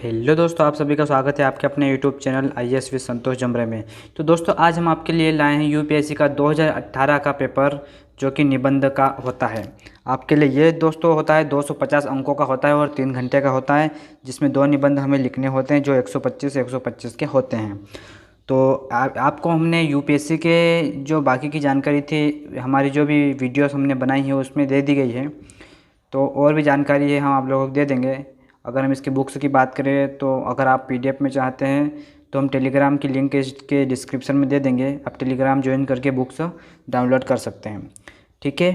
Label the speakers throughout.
Speaker 1: Hello दोस्तों, आप सभी का स्वागत है आपके अपने यूट्यूब चैनल आईएएस विद संतोष जमरे में। तो दोस्तों आज हम आपके लिए लाए हैं यूपीएससी का 2018 का पेपर जो कि निबंध का होता है। आपके लिए ये दोस्तों होता है 250 अंकों का होता है और 3 घंटे का होता है, जिसमें 2 निबंध हमें लिखने होते हैं जो 125 के होते हैं। तो आपको हमने यूपीएससी के जो बाकी की जानकारी थी, हमारी जो भी वीडियोस हमने बनाई है उसमें दे दी गई है। तो और भी जानकारी है हम आप लोगों को दे देंगे। अगर हम इसकी बुक्स की बात करें तो अगर आप पीडीएफ में चाहते हैं तो हम टेलीग्राम की लिंक इसके डिस्क्रिप्शन में दे देंगे। आप टेलीग्राम ज्वाइन करके बुक्स डाउनलोड कर सकते हैं। ठीक है,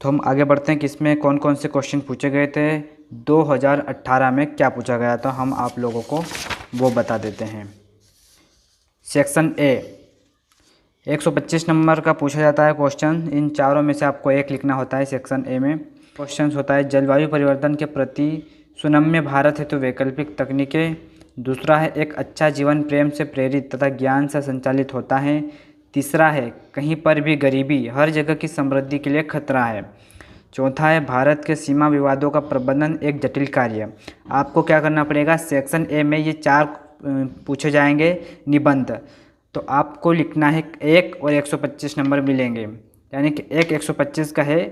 Speaker 1: तो हम आगे बढ़ते हैं कि इसमें कौन कौन से क्वेश्चन पूछे गए थे, 2018 में क्या पूछा गया था, हम आप लोगों को वो बता देते हैं। सेक्शन ए 125 नंबर का पूछा जाता है क्वेश्चन। इन चारों में से आपको एक लिखना होता है। सेक्शन ए में क्वेश्चन होता है जलवायु परिवर्तन के प्रति सुनम्य भारत हेतु वैकल्पिक तकनीकें। दूसरा है एक अच्छा जीवन प्रेम से प्रेरित तथा ज्ञान से संचालित होता है। तीसरा है कहीं पर भी गरीबी हर जगह की समृद्धि के लिए खतरा है। चौथा है भारत के सीमा विवादों का प्रबंधन एक जटिल कार्य। आपको क्या करना पड़ेगा, सेक्शन ए में ये 4 पूछे जाएंगे निबंध। तो आपको लिखना है 1 और 125 नंबर मिलेंगे, यानी कि 125 का है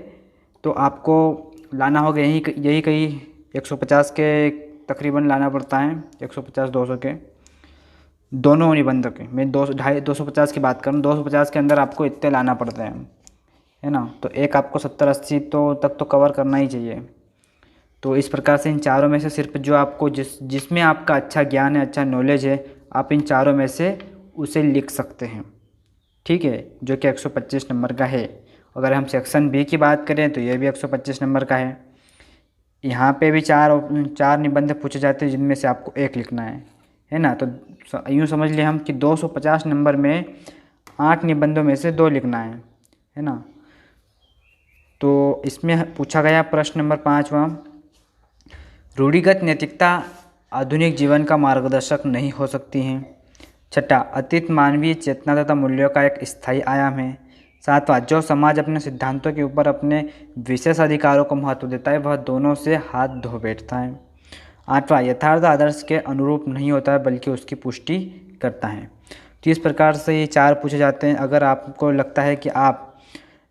Speaker 1: तो आपको लाना होगा यही कहीं 150 के तकरीबन लाना पड़ता है। 150-200 के दोनों निबंध के, मैं 250 की बात करूँ, 250 के अंदर आपको इतने लाना पड़ते हैं, है ना। तो एक आपको 70-80 तक तो कवर करना ही चाहिए। तो इस प्रकार से इन चारों में से सिर्फ जो आपको जिसमें आपका अच्छा ज्ञान है, अच्छा नॉलेज है, आप इन चारों में से उसे लिख सकते हैं। ठीक है, जो कि 125 नंबर का है। अगर हम सेक्शन बी की बात करें तो ये भी 125 नंबर का है। यहाँ पे भी चार निबंध पूछे जाते हैं जिनमें से आपको एक लिखना है ना। तो यूँ समझ लिए हम कि 250 नंबर में 8 निबंधों में से 2 लिखना है ना। तो इसमें पूछा गया प्रश्न नंबर 5वां, रूढ़िगत नैतिकता आधुनिक जीवन का मार्गदर्शक नहीं हो सकती है। छठा, अतीत मानवीय चेतना तथा मूल्यों का एक स्थायी आयाम है। 7वां, जो समाज अपने सिद्धांतों के ऊपर अपने विशेष अधिकारों को महत्व देता है वह दोनों से हाथ धो बैठता है। 8वां, यथार्थ आदर्श के अनुरूप नहीं होता है बल्कि उसकी पुष्टि करता है। तो इस प्रकार से ये 4 पूछे जाते हैं। अगर आपको लगता है कि आप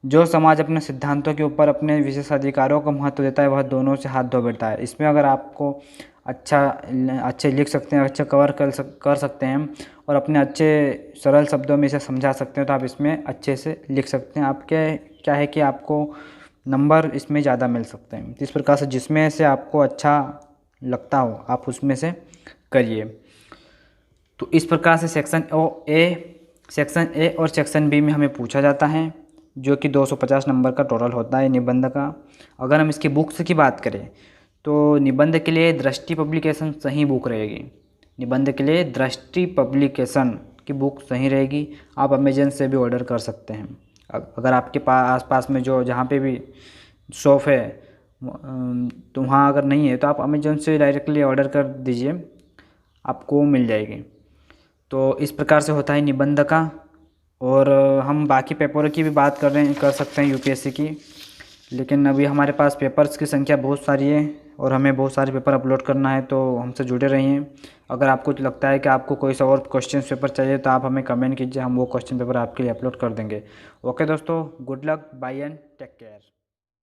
Speaker 1: जो समाज अपने सिद्धांतों के ऊपर अपने विशेष अधिकारों को महत्व देता है वह दोनों से हाथ धो बैठता है, इसमें अगर आपको अच्छे लिख सकते हैं, अच्छा कवर कर सकते हैं और अपने अच्छे सरल शब्दों में इसे समझा सकते हैं तो आप इसमें अच्छे से लिख सकते हैं। आपके क्या है कि आपको नंबर इसमें ज़्यादा मिल सकते हैं। इस प्रकार से जिसमें से आपको अच्छा लगता हो आप उसमें से करिए। तो इस प्रकार से सेक्शन ए और सेक्शन बी में हमें पूछा जाता है, जो कि 250 नंबर का टोटल होता है निबंध का। अगर हम इसकी बुक्स की बात करें तो निबंध के लिए दृष्टि पब्लिकेशन सही बुक रहेगी। निबंध के लिए दृष्टि पब्लिकेशन की बुक सही रहेगी। आप अमेजन से भी ऑर्डर कर सकते हैं। अगर आपके पास आसपास में जहाँ पे भी शॉप है तो वहाँ अगर नहीं है तो आप अमेजन से डायरेक्टली ऑर्डर कर दीजिए, आपको मिल जाएगी। तो इस प्रकार से होता है निबंध का। और हम बाकी पेपरों की भी बात कर सकते हैं यूपीएससी की, लेकिन अभी हमारे पास पेपर्स की संख्या बहुत सारी है और हमें बहुत सारे पेपर अपलोड करना है, तो हमसे जुड़े रहिए। अगर आपको लगता है कि आपको कोई सा और क्वेश्चन पेपर चाहिए तो आप हमें कमेंट कीजिए, हम वो क्वेश्चन पेपर आपके लिए अपलोड कर देंगे। ओके दोस्तों, good luck, bye and take care.